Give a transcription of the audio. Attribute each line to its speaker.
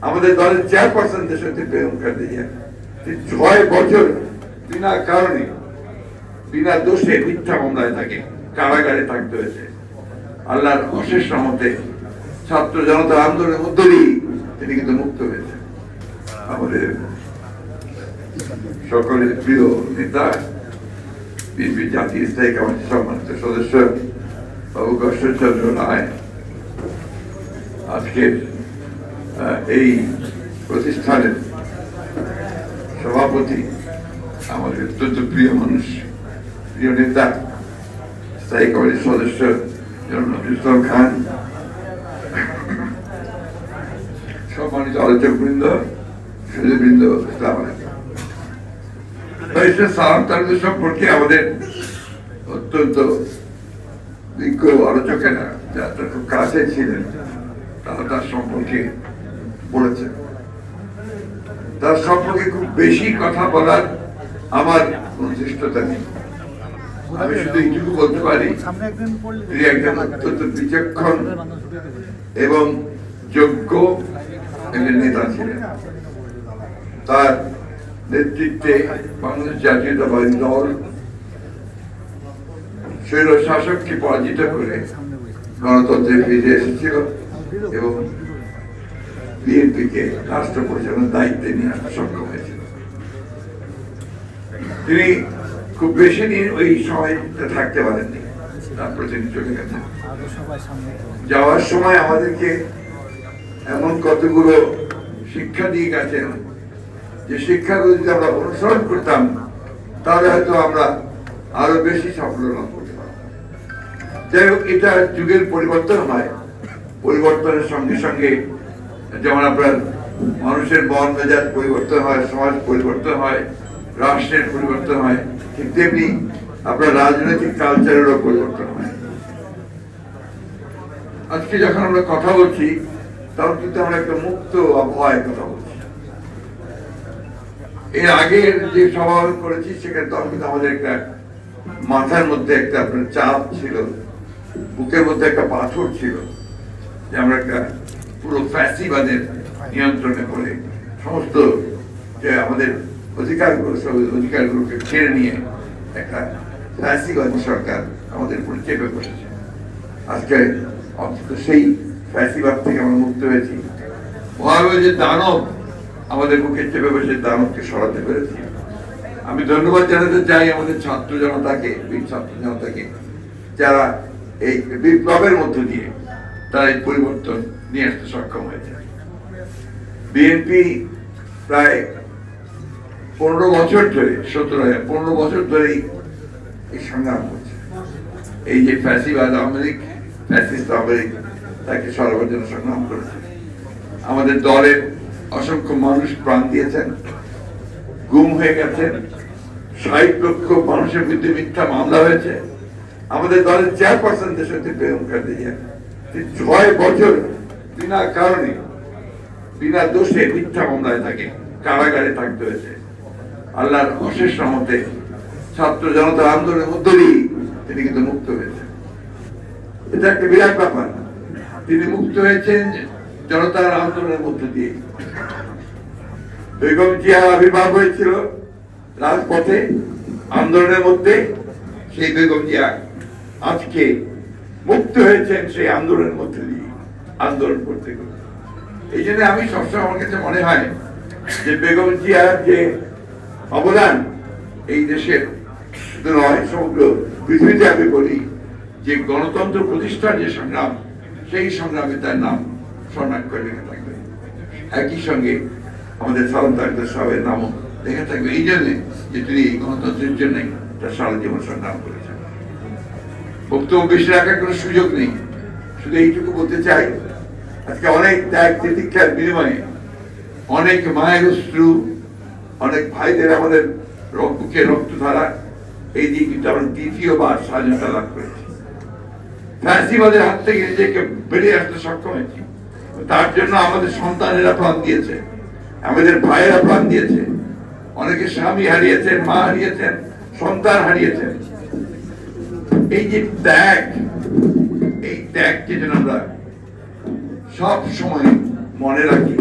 Speaker 1: আমাদের দলের চেয়ারপারসন দেশনেত্রী বেগম খালেদা জিয়া 6 বছর বিনা কারণে বিনা দোষে মিথ্যা মামলায় তাকে কারাগারে থাকতে হয়েছে। আল্লাহর অশেষ রহমতে ছাত্র জনতা আন্দোলনের মধ্য দিয়ে তিনি কিন্তু মুক্ত হয়েছেন। আমাদের সকলের প্রিয় নেতা বিএনপি জাতীয় স্থায়ী কমিটির সম্মানিত সদস্য বাবু কষ্টচন্দ্র রায় আজকের এই প্রতিষ্ঠানের সভাপতি, আমাদের অত্যন্ত প্রিয় মানুষ, প্রিয় নেতা, স্থায়ী কমিটির সদস্য নজরুল খান, সম্মানিত আলোচক বৃন্দ, সুধীবৃন্দ, সালাম তাদের সম্পর্কে আমাদের অত্যন্ত বিজ্ঞ আলোচকেরা যারা খুব কাছে ছিলেন তারা তার সম্পর্কে বলেছেন। তার সম্পর্কে খুব বেশি কথা বলার আমার কোন চেষ্টা নেই। আমি শুধু এইটুকু বলতে পারি, তিনি একজন অত্যন্ত বিচক্ষণ এবং যোগ্য একজন নেতা ছিলেন। তার নেতৃত্বে বাংলাদেশ জাতীয়তাবাদী দল স্বৈর শাসককে পরাজিত করে গণতন্ত্রে ফিরে এসেছিল এবং বিএনপিকে রাষ্ট্র পরিচালনার দায়িত্বে নিয়ে আসতে সক্ষম হয়েছিল। তিনি খুব বেশি দিন ওই সময়টা থাকতে পারেননি, তারপরে তিনি চলে গেছেন। যাওয়ার সময় আমাদেরকে এমন কতগুলো শিক্ষা দিয়ে গেছেন যে শিক্ষাগুলো যদি আমরা অনুসরণ করতাম তাহলে হয়তো আমরা আরো বেশি সাফল্য লাভ করতে পারতাম। যাই হোক, এটা যুগের পরিবর্তন হয়, পরিবর্তনের সঙ্গে সঙ্গে যেমন আপনার মানুষের মন মেজাজ পরিবর্তন হয়, সমাজ পরিবর্তন হয়, রাষ্ট্রের পরিবর্তন হয়, ঠিক তেমনি আপনার রাজনৈতিক কালচারেরও পরিবর্তন হয়। আজকে যখন আমরা কথা বলছি তখন কিন্তু আমরা একটা মুক্ত আবহাওয়ায় কথা বলছি। এর আগের যে সভা করেছি সেখানে তখন কিন্তু আমাদের একটা মাথার মধ্যে একটা আপনার চাপ ছিল, বুকের মধ্যে একটা পাথর ছিল যে আমরা একটা পুরো ফ্যাসিবাদের নিয়ন্ত্রণে করে সমস্ত যে আমাদের অধিকারগুলোকে কেড়ে নিয়ে একটা ফ্যাসিবাদী সরকার আমাদের উপরে চেপে বসেছে। আজকে অন্তত সেই ফ্যাসিবাদ থেকে আমরা মুক্ত হয়েছি। ভয়াবহ যে দানব আমাদের মুখে চেপে বসে দানবকে সরাতে পেরেছি। আমি ধন্যবাদ জানাতে চাই আমাদের ছাত্র জনতাকে, বীর ছাত্র জনতাকে, যারা এই বিপ্লবের মধ্য দিয়ে তারা এই পরিবর্তন নিয়ে আসতে সক্ষম হয়েছে। বিএনপি প্রায় 15 বছর ধরে 15 বছর ধরেই এই সংগ্রাম করছে। এই যে ফ্যাসিবাদ আওয়ামী লীগ, ফ্যাসিস্ট আওয়ামী লীগ তাকে সরাবার জন্য সংগ্রাম করেছে। আমাদের দলের অসংখ্য মানুষ প্রাণ দিয়েছেন, গুম হয়ে গেছেন, 60 লক্ষ মানুষের বিরুদ্ধে মিথ্যা মামলা হয়েছে। আমাদের দলের চেয়ারপারসন দেশনেত্রী বেগম খালেদা জিয়া 6 বছর বিনা কারণে বিনা দোষে মিথ্যা মামলায় তাকে কারাগারে থাকতে হয়েছে। আল্লাহর অশেষ রহমতে ছাত্র জনতা আন্দোলনের মধ্য দিয়ে তিনি কিন্তু মুক্ত হয়েছেন। এটা একটা বিরাট ব্যাপার। তিনি মুক্ত হয়েছেন জনতার আন্দোলনের মধ্য দিয়ে। বেগম জিয়া আবির্ভাব হয়েছিল রাজপথে আন্দোলনের মধ্যে, সেই বেগম জিয়া আজকে মুক্ত হয়েছেন সেই আন্দোলনের মধ্যে দিয়ে আন্দোলন করতে করতে। এই জন্য আমি সবসময় আমার কাছে মনে হয় যে বেগম জিয়ার যে অবদান এই দেশের শুধু নয়, সমগ্র পৃথিবীতে আমি বলি যে গণতন্ত্র প্রতিষ্ঠার যে সংগ্রাম, সেই সংগ্রামে তার নাম স্বর্ণাক্ষরে করে লেখা থাকবে। একই সঙ্গে আমাদের সালাম তারেক সাহেবের নামও লেখা থাকবে, এই জন্যে যে তিনি এই গণতন্ত্রের জন্যই তার সারা জীবন সংগ্রাম করেছেন। বক্তব্য বেশি রাখার কোনো সুযোগ নেই, শুধু এইটুকু বলতে চাই, আজকে অনেক ত্যাগ তিতিক্ষার বিনিময়ে, অনেক মায়ের অশ্রু, অনেক ভাইদের আমাদের বুকে রক্ত ধারা, এই দিয়ে কিন্তু আমরা দ্বিতীয়বার স্বাধীনতা লাভ করেছি। ফ্যাসিবাদের হাত থেকে নিজেকে বেরিয়ে আসতে সক্ষম হয়েছি। তার জন্য আমাদের সন্তানেরা প্রাণ দিয়েছে, আমাদের ভাইয়েরা প্রাণ দিয়েছে, অনেকে স্বামী হারিয়েছেন, মা হারিয়েছেন, সন্তান হারিয়েছেন। এই যে ত্যাগ, এই ত্যাগকে যেন আমরা সব সময় মনে রাখি।